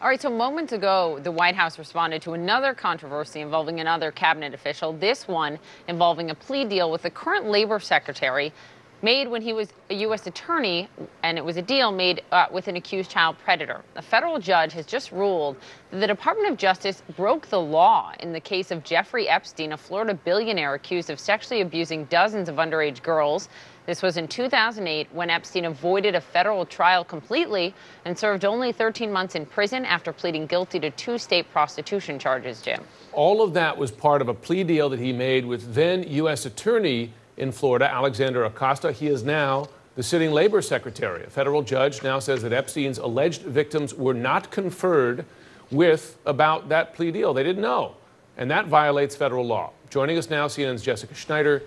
All right, so moments ago, the White House responded to another controversy involving another cabinet official, this one involving a plea deal with the current labor secretary made when he was a U.S. attorney, and it was a deal made with an accused child predator. A federal judge has just ruled that the Department of Justice broke the law in the case of Jeffrey Epstein, a Florida billionaire accused of sexually abusing dozens of underage girls. This was in 2008 when Epstein avoided a federal trial completely and served only 13 months in prison after pleading guilty to 2 state prostitution charges, Jim. All of that was part of a plea deal that he made with then U.S. Attorney in Florida, Alexander Acosta. He is now the sitting labor secretary. A federal judge now says that Epstein's alleged victims were not conferred with about that plea deal. They didn't know, and that violates federal law. Joining us now, CNN's Jessica Schneider.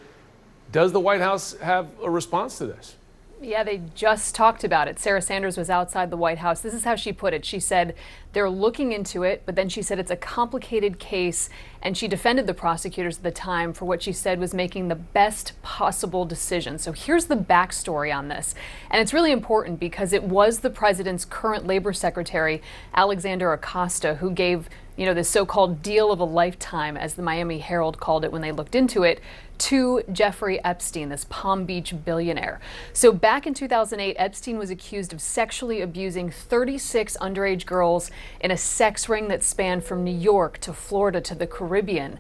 Does the White House have a response to this? Yeah, they just talked about it. Sarah Sanders was outside the White House. This is how she put it. She said they're looking into it, but then she said it's a complicated case, and she defended the prosecutors at the time for what she said was making the best possible decision. So here's the backstory on this. And it's really important because it was the president's current labor secretary, Alexander Acosta, who gave this so-called deal of a lifetime, as the Miami Herald called it when they looked into it, to Jeffrey Epstein, this Palm Beach billionaire. So back in 2008, Epstein was accused of sexually abusing 36 underage girls in a sex ring that spanned from New York to Florida to the Caribbean.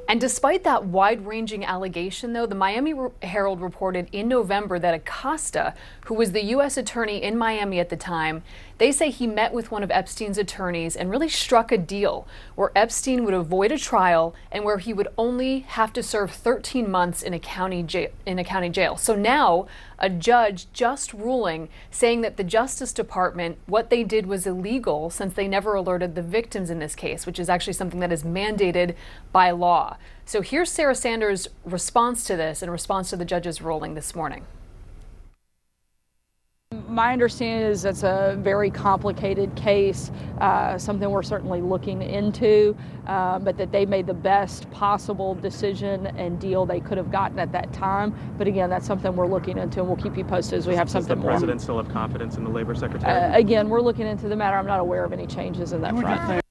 And despite that wide-ranging allegation, though, the Miami Herald reported in November that Acosta, who was the U.S. attorney in Miami at the time, they say he met with one of Epstein's attorneys and really struck a deal where Epstein would avoid a trial and where he would only have to serve 13 months in a county jail. So now a judge just ruling saying that the Justice Department, what they did was illegal since they never alerted the victims in this case, which is actually something that is mandated by law. So here's Sarah Sanders' response to this in response to the judge's ruling this morning. My understanding is it's a very complicated case, something we're certainly looking into, but that they made the best possible decision and deal they could have gotten at that time. But again, that's something we're looking into, and we'll keep you posted as we have something more. Does the president still have confidence in the labor secretary? Again, we're looking into the matter. I'm not aware of any changes in that front.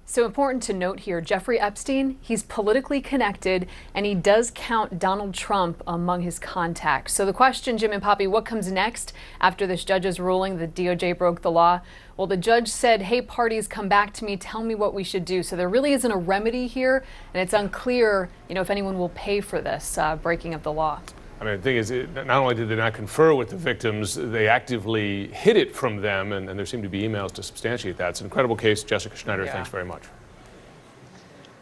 So important to note here, Jeffrey Epstein, he's politically connected, and he does count Donald Trump among his contacts. So the question, Jim and Poppy, what comes next after this judge's ruling that DOJ broke the law? Well, the judge said, hey, parties, come back to me, tell me what we should do. So there really isn't a remedy here, and it's unclear, if anyone will pay for this breaking of the law. I mean, the thing is, not only did they not confer with the victims, they actively hid it from them, and there seem to be emails to substantiate that. It's an incredible case. Jessica Schneider, thanks very much.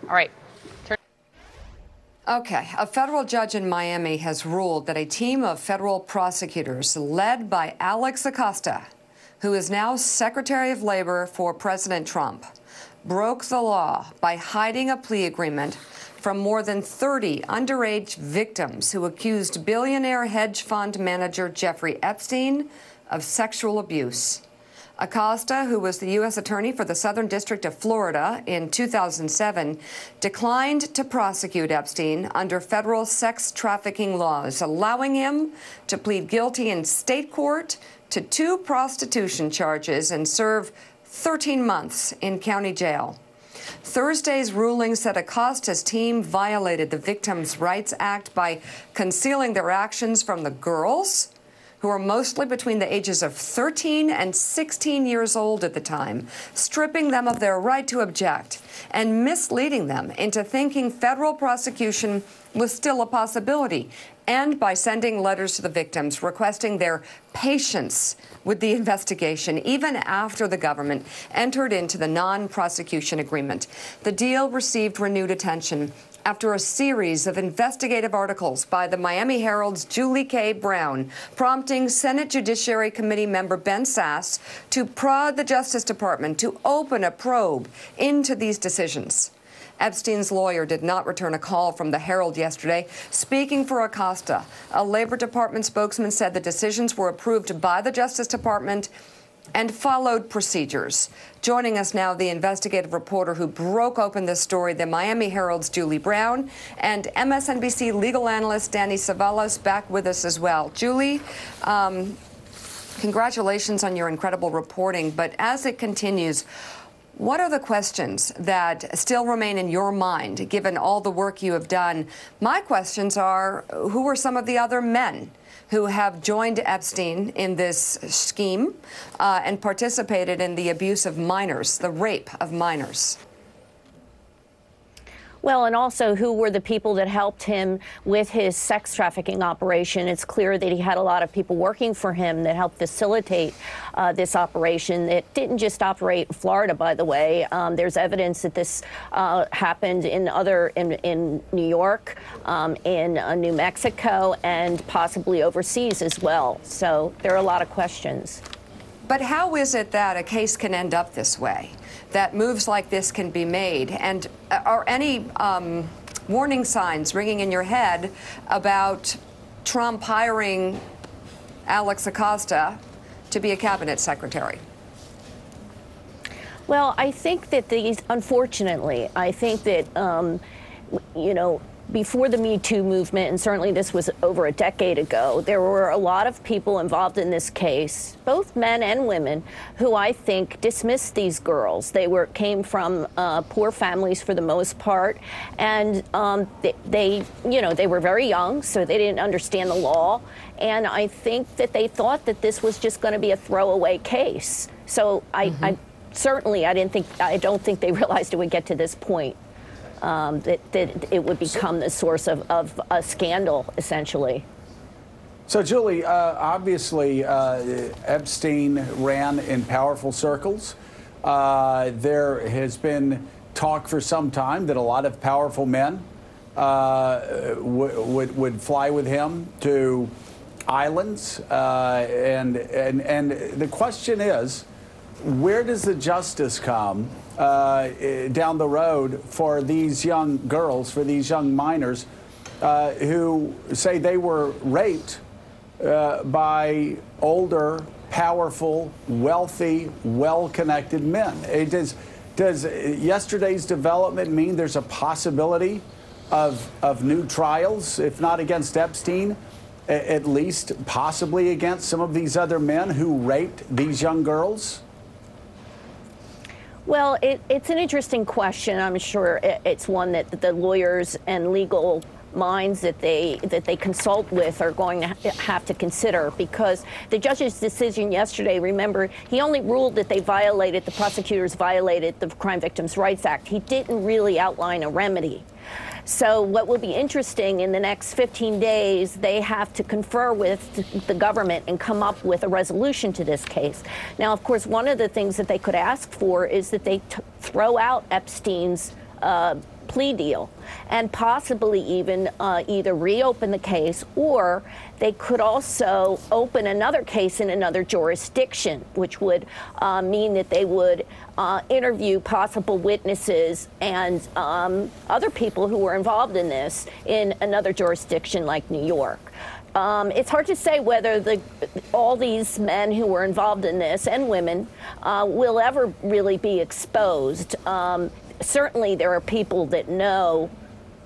All right. Okay, a federal judge in Miami has ruled that a team of federal prosecutors led by Alex Acosta, who is now Secretary of Labor for President Trump, broke the law by hiding a plea agreement from more than 30 underage victims who accused billionaire hedge fund manager Jeffrey Epstein of sexual abuse. Acosta, who was the U.S. attorney for the Southern District of Florida in 2007, declined to prosecute Epstein under federal sex trafficking laws, allowing him to plead guilty in state court to 2 prostitution charges and serve 13 months in county jail. Thursday's ruling said Acosta's team violated the Victims' Rights Act by concealing their actions from the girls, who are mostly between the ages of 13 and 16 years old at the time, stripping them of their right to object and misleading them into thinking federal prosecution was still a possibility, and by sending letters to the victims requesting their patience with the investigation, even after the government entered into the non-prosecution agreement. The deal received renewed attention after a series of investigative articles by the Miami Herald's Julie K. Brown, prompting Senate Judiciary Committee member Ben Sasse to prod the Justice Department to open a probe into these decisions. Epstein's lawyer did not return a call from the Herald yesterday. Speaking for Acosta, a Labor Department spokesman said the decisions were approved by the Justice Department and followed procedures. Joining us now, the investigative reporter who broke open this story, the Miami Herald's Julie Brown, and MSNBC legal analyst Danny Savalas back with us as well. Julie, Congratulations on your incredible reporting. But as it continues, what are the questions that still remain in your mind, given all the work you have done? My questions are, who are some of the other men who have joined Epstein in this scheme and participated in the abuse of minors, the rape of minors? Well, and also, who were the people that helped him with his sex trafficking operation? It's clear that he had a lot of people working for him that helped facilitate this operation. It didn't just operate in Florida, by the way. There's evidence that this happened in New York, in New Mexico, and possibly overseas as well. So there are a lot of questions. But how is it that a case can end up this way, that moves like this can be made? And are any warning signs ringing in your head about Trump hiring Alex Acosta to be a cabinet secretary? Well, I think that unfortunately, I think that, before the Me Too movement, and certainly this was over a decade ago, there were a lot of people involved in this case, both men and women, who I think dismissed these girls. They came from poor families for the most part, and they were very young, so they didn't understand the law. And I think that they thought that this was just going to be a throwaway case. So I don't think they realized it would get to this point. That it would become the source of a scandal, essentially. So, Julie, obviously, Epstein ran in powerful circles. There has been talk for some time that a lot of powerful men would fly with him to islands. And the question is, where does the justice come down the road for these young girls, for these young minors who say they were raped by older, powerful, wealthy, well-connected men? Does yesterday's development mean there's a possibility of new trials, if not against Epstein, at least possibly against some of these other men who raped these young girls? Well, it's an interesting question. I'm sure it's one that the lawyers and legal minds that they consult with are going to have to consider, because the judge's decision yesterday, remember, he only ruled that the prosecutors violated the Crime Victims' Rights Act. He didn't really outline a remedy. So what will be interesting in the next 15 days, they have to confer with the government and come up with a resolution to this case. Now, of course, one of the things that they could ask for is that they throw out Epstein's plea deal and possibly even either reopen the case, or they could also open another case in another jurisdiction, which would mean that they would interview possible witnesses and other people who were involved in this in another jurisdiction like New York. It's hard to say whether all these men who were involved in this, and women, will ever really be exposed. Certainly there are people that know,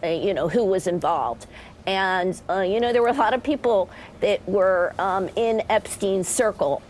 who was involved. And, there were a lot of people that were in Epstein's circle.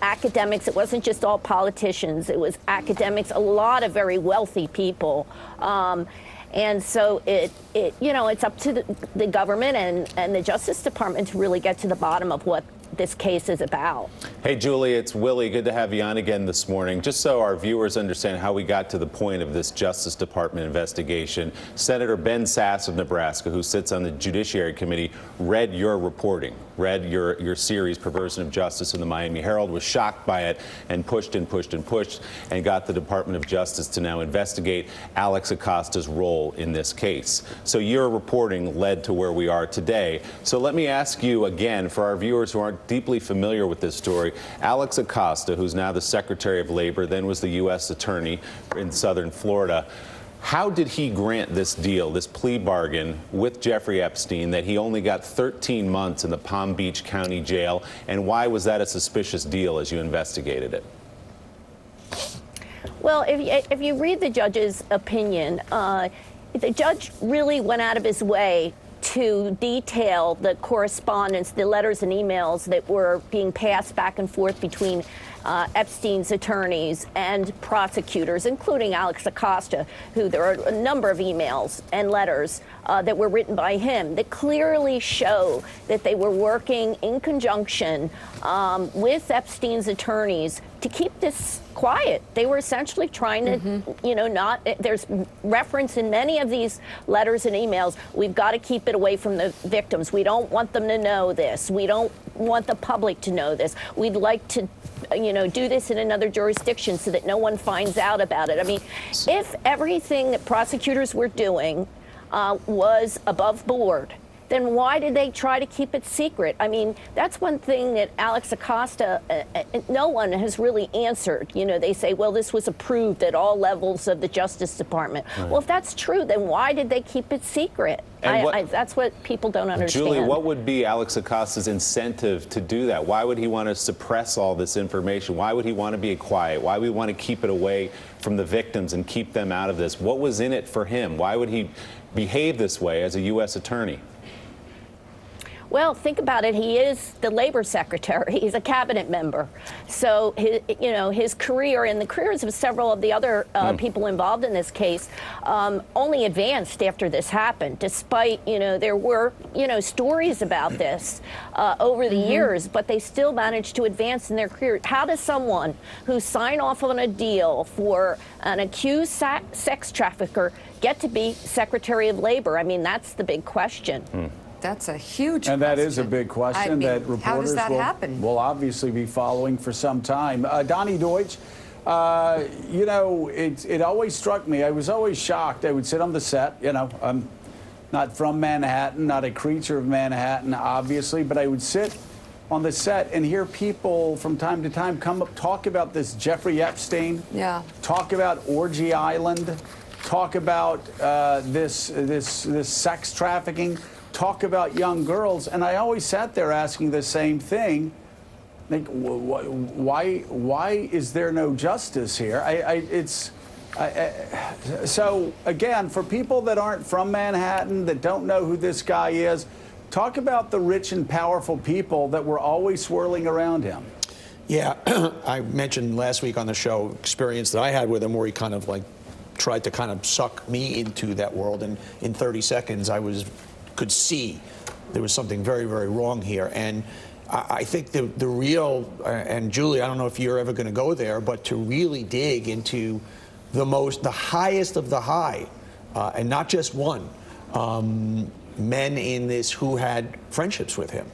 Academics, it wasn't just all politicians, it was academics, a lot of very wealthy people. And so it's up to the government and the Justice Department to really get to the bottom of what this case is about. Hey, Julie, it's Willie. Good to have you on again this morning. Just so our viewers understand how we got to the point of this Justice Department investigation, Senator Ben Sasse of Nebraska, who sits on the Judiciary Committee, read your reporting, read your series, Perversion of Justice, in the Miami Herald, was shocked by it, and pushed and pushed and pushed, and got the Department of Justice to now investigate Alex Acosta's role in this case. So your reporting led to where we are today. So let me ask you again, for our viewers who aren't deeply familiar with this story, Alex Acosta, who's now the Secretary of Labor, then was the U.S. Attorney in Southern Florida, how did he grant this deal, this plea bargain with Jeffrey Epstein, that he only got 13 months in the Palm Beach County Jail, and why was that a suspicious deal as you investigated it? Well, if you read the judge's opinion, the judge really went out of his way to detail the correspondence, the letters and emails that were being passed back and forth between Epstein's attorneys and prosecutors, including Alex Acosta, who there are a number of emails and letters that were written by him that clearly show that they were working in conjunction with Epstein's attorneys to keep this quiet. They were essentially trying to, you know, not, there's reference in many of these letters and emails, we've got to keep it away from the victims. We don't want them to know this. We don't want the public to know this. We'd like to, you know, do this in another jurisdiction so that no one finds out about it. I mean, if everything that prosecutors were doing was above board, then why did they try to keep it secret? I mean, that's one thing that Alex Acosta, no one has really answered. You know, they say, well, this was approved at all levels of the Justice Department. Right. Well, if that's true, then why did they keep it secret? That's what people don't understand. Julie, what would be Alex Acosta's incentive to do that? Why would he want to suppress all this information? Why would he want to be quiet? Why would he want to keep it away from the victims and keep them out of this? What was in it for him? Why would he behave this way as a U.S. attorney? Well, think about it. He is the labor secretary. He's a cabinet member. So, his career and the careers of several of the other people involved in this case only advanced after this happened, despite, there were, stories about this over the years, but they still managed to advance in their career. How does someone who signed off on a deal for an accused sex trafficker get to be Secretary of Labor? I mean, that's the big question. That's a huge question. And that is a big I question mean, that reporters how does that happen? will obviously be following for some time. Donnie Deutsch, it always struck me. I was always shocked. I would sit on the set. I'm not from Manhattan, not a creature of Manhattan, obviously, but I would sit on the set and hear people from time to time come up, talk about this Jeffrey Epstein, talk about Orgy Island, talk about this sex trafficking, talk about young girls, and I always sat there asking the same thing. Like, why is there no justice here? So again, for people that aren't from Manhattan, that don't know who this guy is, talk about the rich and powerful people that were always swirling around him. Yeah, I mentioned last week on the show experience that I had with him, where he kind of like tried to kind of suck me into that world, and in 30 seconds I could see there was something very, very wrong here. And I think the real, and Julie, I don't know if you're ever going to go there, but to really dig into the highest of the high, and not just one, men in this who had friendships with him.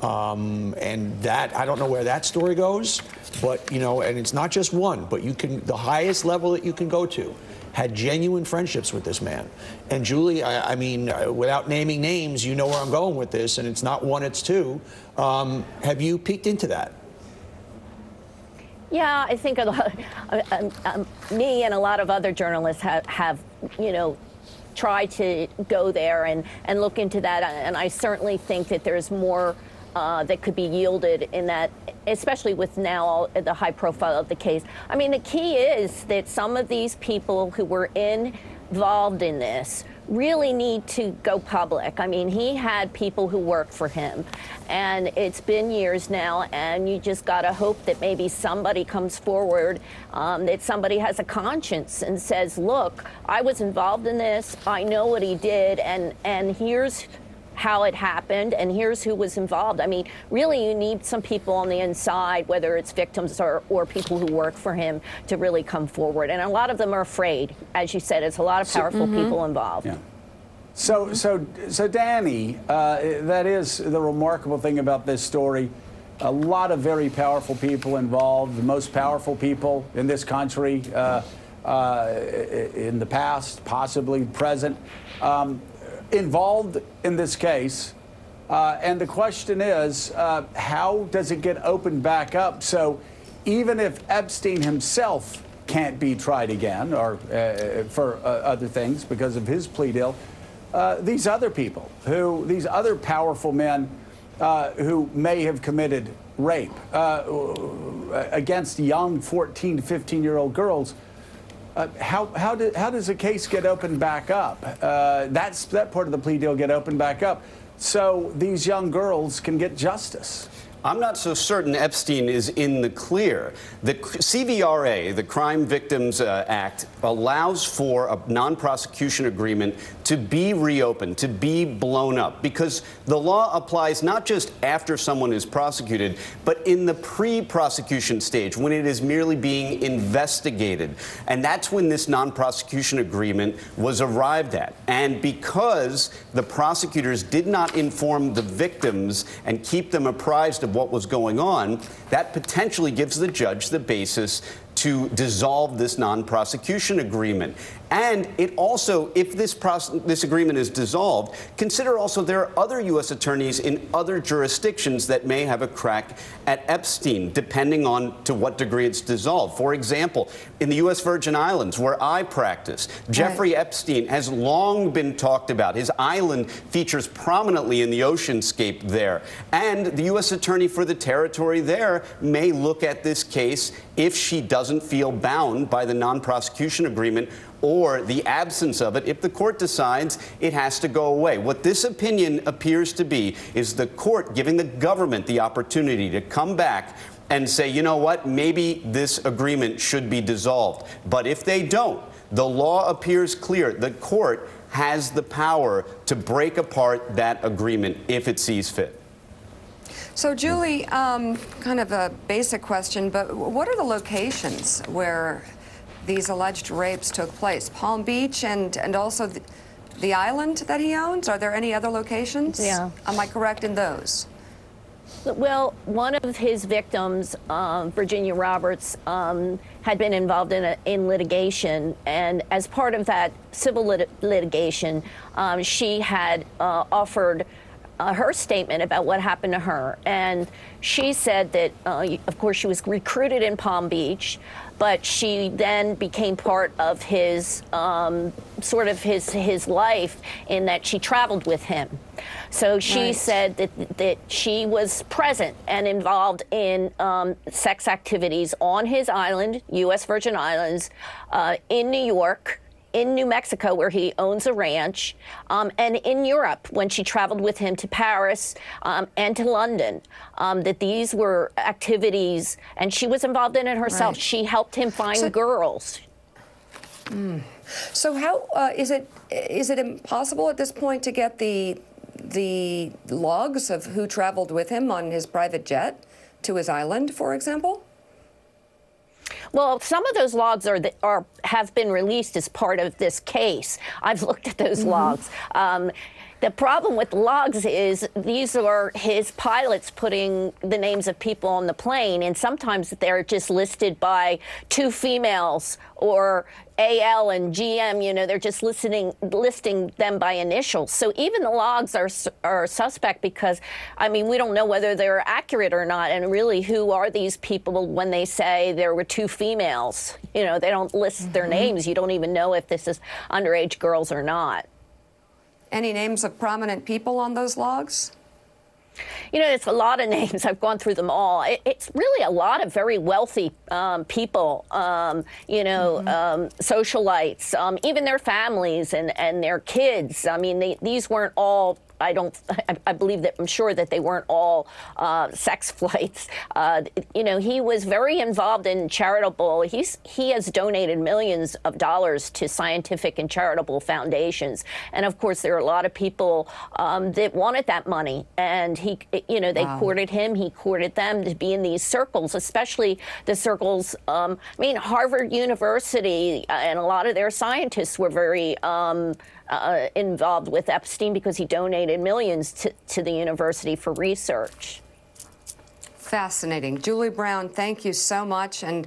And that, I don't know where that story goes, but, and it's not just one, but the highest level that you can go to had genuine friendships with this man. And Julie, I mean, without naming names, you know where I'm going with this, and it's not one, it's two. Have you peeked into that? Yeah, I think a lot, me and a lot of other journalists have tried to go there and look into that, and I certainly think that there's more that could be yielded in that, especially with now the high profile of the case. I mean, the key is that some of these people who were involved in this really need to go public. I mean, he had people who worked for him, and it's been years now, and you just got to hope that maybe somebody comes forward, that somebody has a conscience and says, look, I was involved in this, I know what he did, and here's how it happened, and here's who was involved. I mean, really, you need some people on the inside, whether it's victims or people who work for him, to really come forward. And a lot of them are afraid. As you said, it's a lot of powerful people involved. Yeah. So Danny, that is the remarkable thing about this story. A lot of very powerful people involved, the most powerful people in this country in the past, possibly present. Involved in this case, and the question is, how does it get opened back up? So even if Epstein himself can't be tried again, or for other things because of his plea deal, these other people, these other powerful men who may have committed rape against young 14 to 15-year-old girls, How does a case get opened back up? That part of the plea deal get opened back up so these young girls can get justice. I'm not so certain Epstein is in the clear. The CVRA, the Crime Victims Act, allows for a non-prosecution agreement to be reopened, to be blown up, because the law applies not just after someone is prosecuted, but in the pre-prosecution stage, when it is merely being investigated. And that's when this non-prosecution agreement was arrived at. And because the prosecutors did not inform the victims and keep them apprised of what was going on, that potentially gives the judge the basis to dissolve this non-prosecution agreement. And it also, if this agreement is dissolved, consider also there are other U.S. attorneys in other jurisdictions that may have a crack at Epstein, depending on to what degree it's dissolved. For example, in the U.S. Virgin Islands, where I practice, Jeffrey Epstein has long been talked about. His island features prominently in the oceanscape there. And the U.S. attorney for the territory there may look at this case if she doesn't feel bound by the non-prosecution agreement or the absence of it, if the court decides it has to go away. What this opinion appears to be is the court giving the government the opportunity to come back and say, you know what, maybe this agreement should be dissolved. But if they don't, the law appears clear. The court has the power to break apart that agreement if it sees fit. So, Julie, kind of a basic question, but what are the locations where these alleged rapes took place? Palm Beach and also the island that he owns? Are there any other locations? Yeah. Am I correct in those? Well, one of his victims, Virginia Roberts, had been involved in litigation, and as part of that civil litigation, she had offered her statement about what happened to her. And she said that, of course, she was recruited in Palm Beach, but she then became part of his, sort of his life in that she traveled with him. So she said that she was present and involved in sex activities on his island, U.S. Virgin Islands, in New York, in New Mexico, where he owns a ranch, and in Europe, when she traveled with him to Paris and to London, that these were activities, and she was involved in it herself. Right. She helped him find girls. So how is it impossible at this point to get the logs of who traveled with him on his private jet to his island, for example? Well, some of those logs have been released as part of this case. I've looked at those logs. The problem with the logs is these are his pilots putting the names of people on the plane, and sometimes they're just listed by two females or AL and GM, you know, they're just listing them by initials. So even the logs are suspect because, I mean, we don't know whether they're accurate or not. And really, who are these people when they say there were two females? You know, they don't list their names. You don't even know if this is underage girls or not. Any names of prominent people on those logs? You know, it's a lot of names. I've gone through them all. It's really a lot of very wealthy people, you know, socialites, even their families and their kids. I mean, these weren't all, I believe that, I'm sure that they weren't all sex flights. You know, he was very involved in charitable, he has donated millions of dollars to scientific and charitable foundations. And of course, there are a lot of people that wanted that money. And he, you know, they courted him, he courted them to be in these circles, especially the circles, I mean, Harvard University and a lot of their scientists were very involved with Epstein because he donated millions to the university for research. Fascinating. Julie Brown, thank you so much. And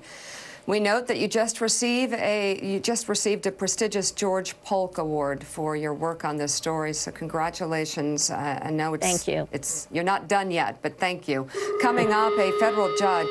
we note that you just received a prestigious George Polk Award for your work on this story. So congratulations. I know it's, thank you. You're not done yet, but thank you. Coming up, a federal judge